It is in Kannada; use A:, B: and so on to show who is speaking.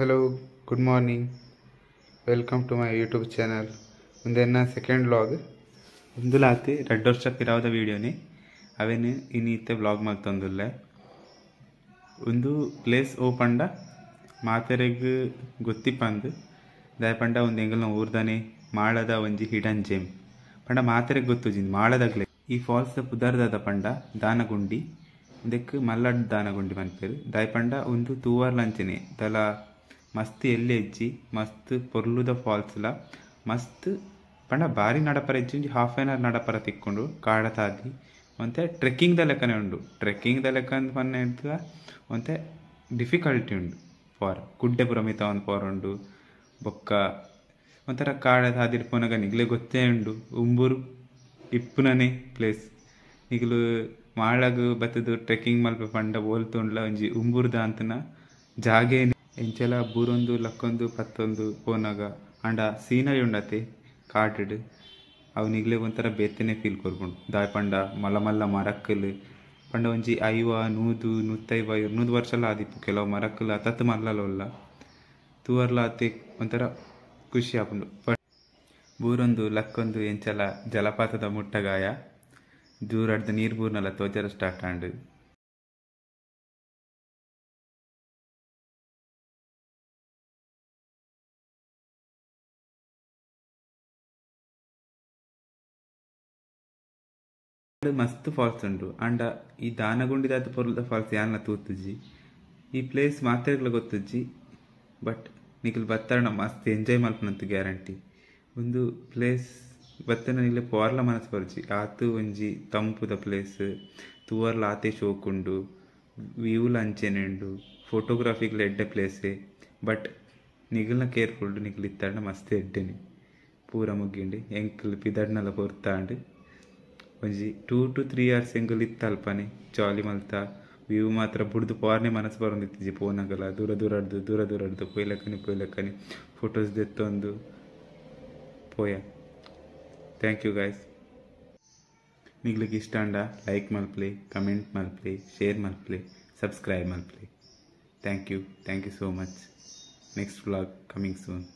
A: Hello, good morning. Welcome to my YouTube channel. ಮುಂದೆನ್ನ ಸೆಕೆಂಡ್ ವ್ಲಾಗ್ ಒಂದುಲಾತಿ 2 ವರ್ಷ ಪಿರಾವದ ವೀಡಿಯೋನಿ ಅವೇನು ಇನ್ನಿತ್ತೆ ವ್ಲಾಗ್ ಮಾಡ್ತಂದುಲ್ಲೆ ಒಂದು ಪ್ಲೇಸ್ ಓಪಂಡ ಮಾತೆರೆಗ್ ಗೊತ್ತಿಪ್ಪಂದು ದಾಯಪಂಡ ಒಂದು ಎಂಗಲ್ನ ಊರ್ದಾನೆ ಮಾಳದ ಒಂಜಿ ಹಿಡನ್ ಜೇಮ್ ಪಂಡ ಮಾತೆರೆಗ್ ಗೊತ್ತುಜಿಂದು ಮಾಳದಾಗ್ಲೆ ಈ ಫಾಲ್ಸ್ ಪುದರ್ದಾದ ಪಂಡ ದಾನಗುಂಡಿ ಇದಕ್ಕೆ ಮಲ್ಲಡ್ ದಾನಗುಂಡಿ ಮನ್ಪೇರು ದಾಯಪಂಡ ಒಂದು ತೂವರ್ಲಂಚನೆ ದಲ ಮಸ್ತ್ ಎಲ್ಲಿ ಹೆಜ್ಜಿ ಮಸ್ತ್ ಪೊರ್ಲುದ ಫಾಲ್ಸ್ಲ ಮಸ್ತ್ ಪಂಡ ಬಾರಿ ನಡಪರ ಹೆಜ್ಜಿ ಒಂಜಿ ಹಾಫ್ ಆನ್ ಅವರ್ ನಡಪರ ತಿಕ್ಕೊಂಡು ಕಾಡ ತಾದಿ ಒಂತೆ ಟ್ರೆಕ್ಕಿಂಗ್ದ ಲೆಕ್ಕನೆ ಉಂಡು ಟ್ರೆಕ್ಕಿಂಗ್ದ ಲೆಕ್ಕ ಅಂತ ಪನ್ನ ಇರ್ತದ ಒಂತೆ ಡಿಫಿಕಲ್ಟಿ ಉಂಡು ಫಾರ್ ಗುಡ್ಡೆ ಪುರ ಮಿತ ಒಂದು ಫಾರ್ ಉಂಡು ಬೊಕ್ಕ ಒಂಥರ ಕಾಡ ತಾದಿರ್ ಪೋನಾಗ ನಿಗ್ಲೆ ಗೊತ್ತೇ ಉಂಡು ಉಂಬೂರು ಇಪ್ಪುನನೆ ಪ್ಲೇಸ್ ನಿಗ್ಲು ಮಾಳಗ್ ಬತ್ತದು ಟ್ರೆಕ್ಕಿಂಗ್ ಮಲ್ಪ ಪಂಡ ಬೋಲ್ತುಂಡ್ಲ ಒಂಜಿ ಉಂಬೂರ್ದ ಅಂತನ ಜಾಗೆ ಎಂಚೆಲ್ಲ ಬೂರೊಂದು ಲಕ್ಕೊಂದು ಪತ್ತೊಂದು ಪೋನಾಗ ಅಂಡ ಸೀನರಿ ಉಂಡತೆ ಕಾಟಡ್ ಅವನಿಗ್ಲೇ ಒಂಥರ ಬೇತೆನೆ ಫೀಲ್ ಕೊರ್ಕೊಂಡು ದಾಯಪಂಡ ಮಲ್ಲ ಮಲ್ಲ ಮರಕ್ಕಲು ಪಂಡ ಒಂಜಿ 50 100 150 200 ವರ್ಷಲ ಆದಿಪ್ಪು ಕೆಲವು ಮರಕ್ಕಲು ಅತತ್ ಮಲ್ಲಲ್ಲ ತೂವರ್ಲ ಅತ್ತೆ ಒಂಥರ ಖುಷಿ ಆಪುಂಡು ಬೂರೊಂದು ಲಕ್ಕೊಂದು ಎಂಚಲ ಜಲಪಾತದ ಮುಟ್ಟಗಾಯ ದೂರಡ್ದ ನೀರು ಬೂರ್ನಲ್ಲ ತೋಜರ ಸ್ಟಾರ್ಟ್ ಆಂಡ್ ಮಸ್ತ್ ಫಾಲ್ಸ್ ಉಂಟು ಅಂಡ ಈ ದಾನಗುಂಡಿದಾದ ಪೊರ್ಲದ ಫಾಲ್ಸ್ ಯಾನ್ಲ ತೂತುಜಿ ಈ ಪ್ಲೇಸ್ ಮಾತೆರ್ಗ್ಲ ಗೊತ್ತುಜ್ಜಿ ಬಟ್ ನಿಖಿಲ್ ಬತ್ತರ್ಣ ಮಸ್ತ್ ಎಂಜಾಯ್ ಮಲ್ಪನಂತು ಗ್ಯಾರಂಟಿ ಒಂದು ಪ್ಲೇಸ್ ಬತ್ತನ ನಿಗ್ಲೆ ಪೋರ್ಲ ಮನಸ್ಸು ಬರ್ಜಿ ಆತು ಒಂಜಿ ತಂಪುದ ಪ್ಲೇಸ್ ತೂವರ್ಲ ಆತೆ ಶೋಕುಂಡು ವ್ಯೂಲ ಅಂಚೆನೆ ಉಂಡು ಫೋಟೋಗ್ರಾಫಿಗ್ಲ ಎಡ್ಡೆ ಪ್ಲೇಸೇ ಬಟ್ ನಿಗಲ್ನ ಕೇರ್ಫುಲ್ ನಿಖಿಲ್ ಇತ್ತಾಂಡ ಮಸ್ತ್ ಎಡ್ಡೆನೆ ಪೂರ ಮುಗ್ಗಿಂಡು ಎಂಕಲ್ ಪಿದಡ್ನಲ ಪೊರ್ತಾಂಡು ಒಂಜಿ 2 to 3 hours ಎಂಗಲ್ ಇತ್ತಲ್ಪನೆ ಜಾಲಿ ಮಲ್ತ ವ್ಯೂ ಮಾತ್ರ ಬುಡ್ದು ಪೋರ್ನೆ ಮನಸ್ಸು ಬರೋಂದಿತ್ತಿಜಿ ಪೋನಾಗಲ ದೂರ ದೂರಡ್ದು ಪೊಯ್ಲಕ್ಕನಿ ಫೋಟೋಸ್ ದೆತ್ತೊಂದು ಪೋಯ ಥ್ಯಾಂಕ್ ಯು ಗೈಸ್ ನಿಗ್ಲಿಗೆ ಇಷ್ಟ ಅಂಡ ಲೈಕ್ ಮಲ್ಪ್ಲೆ ಕಮೆಂಟ್ ಮಲ್ಪ್ಲೆ ಶೇರ್ ಮಲ್ಪ್ಲೆ ಸಬ್ಸ್ಕ್ರೈಬ್ ಮಲ್ಪ್ಲೆ thank you so much next vlog coming soon.